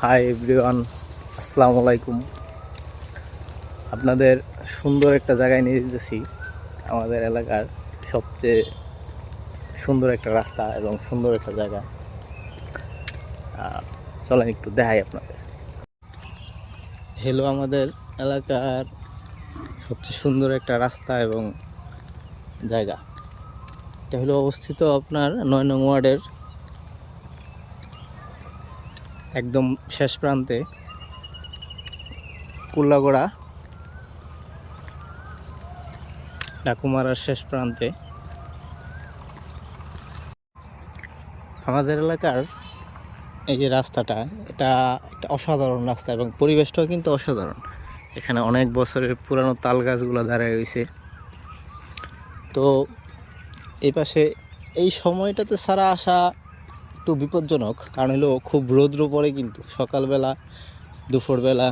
Hi everyone, আসসালামু আলাইকুম। আপনাদের সুন্দর একটা জায়গায় নিয়ে যেতেছি। আমাদের এলাকার সবচেয়ে সুন্দর একটা রাস্তা এবং সুন্দর একটা জায়গা। চলেন একটু দেখাই আপনাদের। হলো আমাদের এলাকার সবচেয়ে সুন্দর একটা রাস্তা এবং জায়গা। এটা হলো অবস্থিত আপনার ৯ নং ওয়ার্ডের একদম শেষ প্রান্তে, কুল্লাগড়া ডাকুমারার শেষ প্রান্তে। আমাদের এলাকার এই যে রাস্তাটা, এটা একটা অসাধারণ রাস্তা এবং পরিবেশটাও কিন্তু অসাধারণ। এখানে অনেক বছরের পুরানো তাল গাছগুলো দাঁড়ায় রয়েছে। তো এই পাশে এই সময়টাতে ছাড়া আসা একটু বিপজ্জনক, কারণ হলো খুব রৌদ্র পড়ে কিন্তু সকালবেলা, দুপুরবেলা,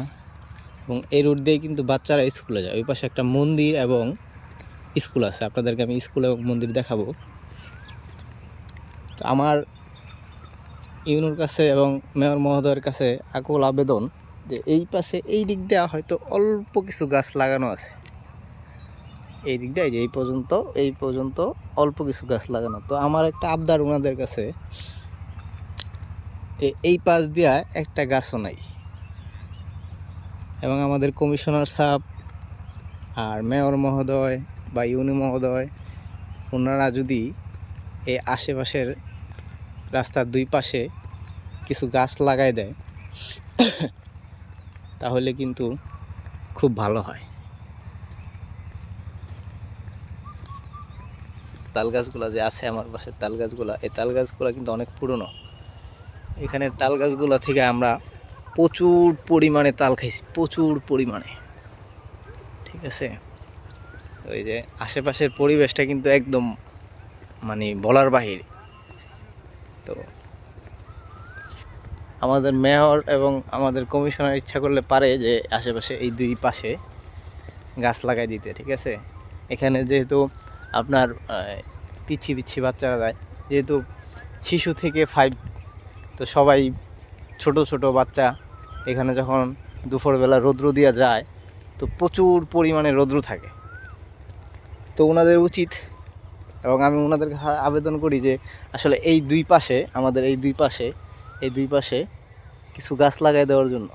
এবং এই রোড দিয়ে কিন্তু বাচ্চারা স্কুলে যায়। ওই পাশে একটা মন্দির এবং স্কুল আছে, আপনাদেরকে আমি স্কুল এবং মন্দির দেখাবো। তো আমার ইউনুর কাছে এবং মেয়র মহোদয়ের কাছে আকুল আবেদন যে এই পাশে এই দিক দিয়ে হয়তো অল্প কিছু গাছ লাগানো আছে। এই দিক দিয়ে যে এই পর্যন্ত অল্প কিছু গাছ লাগানো। তো আমার একটা আবদার ওনাদের কাছে, এই পাশ দিয়া একটা গাছও নাই। এবং আমাদের কমিশনার সাহেব আর মেয়র মহোদয় বা ইউনি মহোদয়, ওনারা যদি এই আশেপাশের রাস্তার দুই পাশে কিছু গাছ লাগাই দেয় তাহলে কিন্তু খুব ভালো হয়। তাল গাছগুলো যে আছে আমার পাশে, তাল গাছগুলো, এই তাল গাছগুলো কিন্তু অনেক পুরনো। এখানে তাল গাছগুলো থেকে আমরা প্রচুর পরিমাণে তাল খাইছি, প্রচুর পরিমাণে। ঠিক আছে, ওই যে আশেপাশের পরিবেশটা কিন্তু একদম মানে বলার বাহিরে। তো আমাদের মেয়র এবং আমাদের কমিশনার ইচ্ছা করলে পারে যে আশেপাশে এই দুই পাশে গাছ লাগাই দিতে। ঠিক আছে, এখানে যেহেতু আপনার পিচ্ছি পিচ্ছি বাচ্চারা যায়, যেহেতু শিশু থেকে 5, তো সবাই ছোট ছোট বাচ্চা। এখানে যখন দুপুরবেলা রৌদ্র দিয়া যায় তো প্রচুর পরিমাণে রৌদ্র থাকে। তো ওনাদের উচিত, এবং আমি ওনাদের আবেদন করি যে আসলে এই দুই পাশে, আমাদের এই দুই পাশে কিছু গাছ লাগাই দেওয়ার জন্য।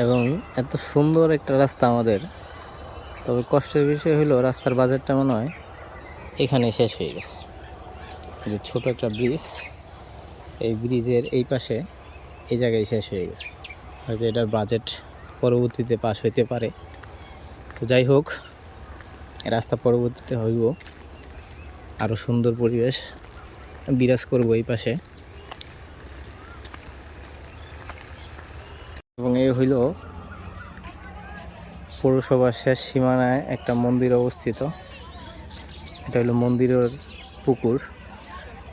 এবং এত সুন্দর একটা রাস্তা আমাদের, তবে কষ্টের বিষয় হলো রাস্তার বাজেটটা মনে হয় এখানে শেষ হয়ে গেছে। যে ছোট একটা ব্রিজ, এই ব্রিজের এই পাশে এই জায়গায় শেষ হয়ে গেছে। হয়তো এটার বাজেট পরবর্তীতে পাস হইতে পারে। তো যাই হোক, রাস্তা পরবর্তীতে হইব, আরও সুন্দর পরিবেশ বিরাজ করব এই পাশে। এবং এই হইল পৌরসভার শেষ সীমানায় একটা মন্দির অবস্থিত। এটা হলো মন্দিরের পুকুর।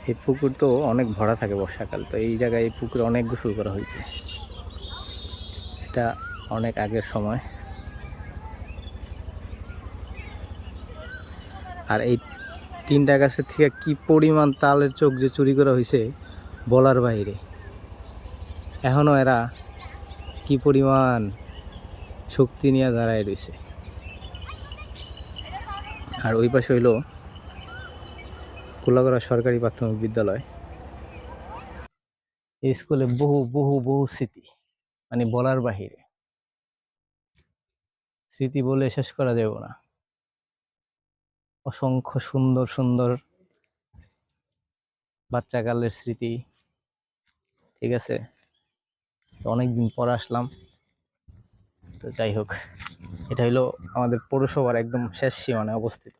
এই পুকুর তো অনেক ভরা থাকে বর্ষাকাল, তো এই জায়গায় এই পুকুরে অনেক গোসল করা হয়েছে। এটা অনেক আগের সময়। আর এই 3টা গাছের থেকে কি পরিমাণ তালের চোখ যে চুরি করা হয়েছে বলার বাইরে। এখনও এরা কি পরিমাণ শক্তি নিয়ে দাঁড়ায় রয়েছে। আর ওই পাশে হইল কুলাগড়া সরকারি প্রাথমিক বিদ্যালয়। এই স্কুলে বহু বহু বহু স্মৃতি, মানে বলার বাহিরে। স্মৃতি বলে শেষ করা যাবে না। অসংখ্য সুন্দর সুন্দর বাচ্চাকালের স্মৃতি। ঠিক আছে, অনেকদিন পর আসলাম। তো যাই হোক, এটা হলো আমাদের পৌরসভার একদম শেষ সীমানায় অবস্থিত।